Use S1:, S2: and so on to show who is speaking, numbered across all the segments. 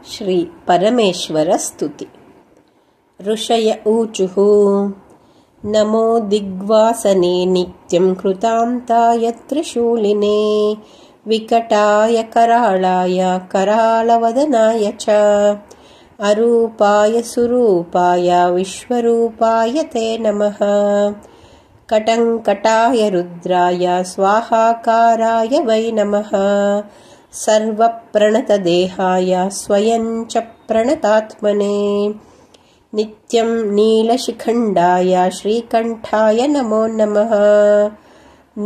S1: श्री परमेश्वरस्तुति। ऋषय ऊचुः नमो दिग्वासने नित्यं कृतान्ताय त्रिशूलिने विकटाय कराळाय करालवदनाय च अरूपाय सुरूपाय विश्वरूपाय ते नमः। कटङ्कटाय रुद्राय स्वाहाकाराय वै नमः। सर्वप्रणतदेहाय स्वयं च प्रणतात्मने नित्यं नीलशिखण्डाय श्रीकण्ठाय नमो नमः।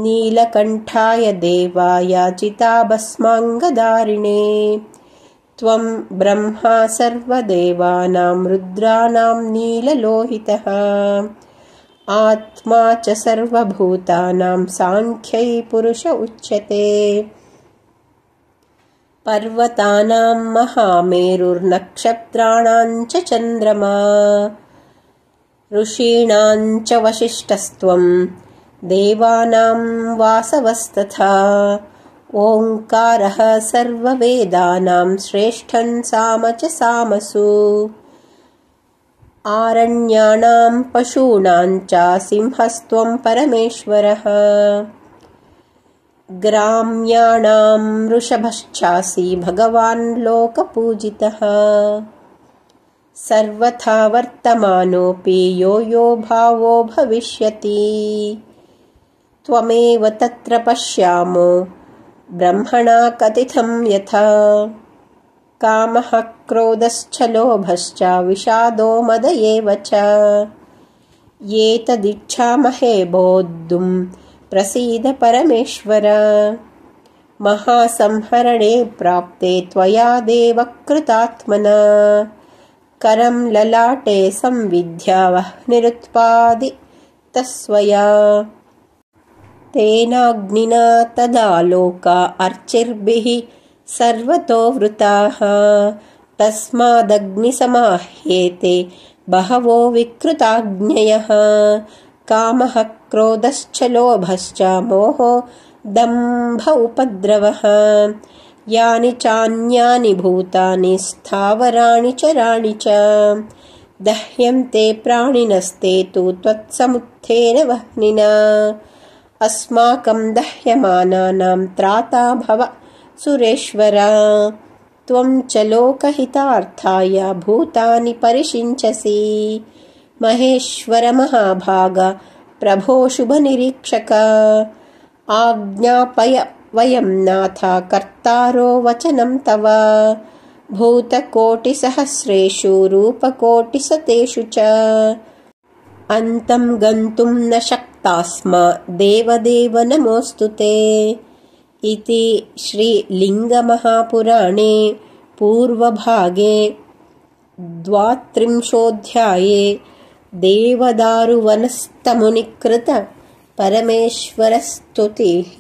S1: नीलकण्ठाय देवाय चिताभस्माङ्गधारिणे त्वं ब्रह्मा सर्वदेवानां रुद्राणां नीललोहितः आत्मा च सर्वभूतानां साङ्ख्यै पुरुष उच्यते। पर्वतानां महामेरुर्नक्षत्राणां च चन्द्रमा ऋषीणां च वसिष्ठस्त्वं देवानां वासवस्तथा ओङ्कारः सर्ववेदानां श्रेष्ठं साम च सामसु आरण्याणां पशूनां च सिंहस्त्वं परमेश्वरः ग्राम्याणां वृषभश्चासि भगवान् लोकपूजितः सर्वथा वर्तमानोऽपि यो यो भावो भविष्यति त्वमेव तत्र पश्यामो ब्रह्मणा कथितं यथा कामः क्रोधश्च लोभश्च विषादो मद एव च एतदिच्छामहे बोद्धुं प्रसीद परमेश्वर। महासंहरणे प्राप्ते त्वया देव कृतात्मना करं ललाटे संविद्या वह्निरुत्पादितस्वया तेनाग्निना तदा लोका अर्चिर्भिः सर्वतो वृताः तस्मादग्निसमाह्येते बहवो विकृताग्नयः कामः क्रोधश्च लोभश्च मोहो दम्भ उपद्रवः यानि चान्यानि भूतानि स्थावराणि चराणि च दह्यन्ते प्राणिनस्ते तु त्वत्समुत्थेन वह्निना अस्माकं दह्यमानानां त्राता भव सुरेश्वर। त्वं च लोकहितार्थाय भूतानि परिषिञ्चसि महेश्वर महाभाग प्रभो शुभनिरीक्षक आज्ञापय वयं नाथ कर्तारो वचनं तव भूतकोटिसहस्रेषु रूपकोटिशतेषु च अन्तं गन्तुं न शक्तास्म देवदेव नमोऽस्तु ते। इति श्रीलिङ्गमहापुराणे पूर्वभागे 32 देवदारुवनस्थमुनिकृत परमेश्वरस्तुतिः।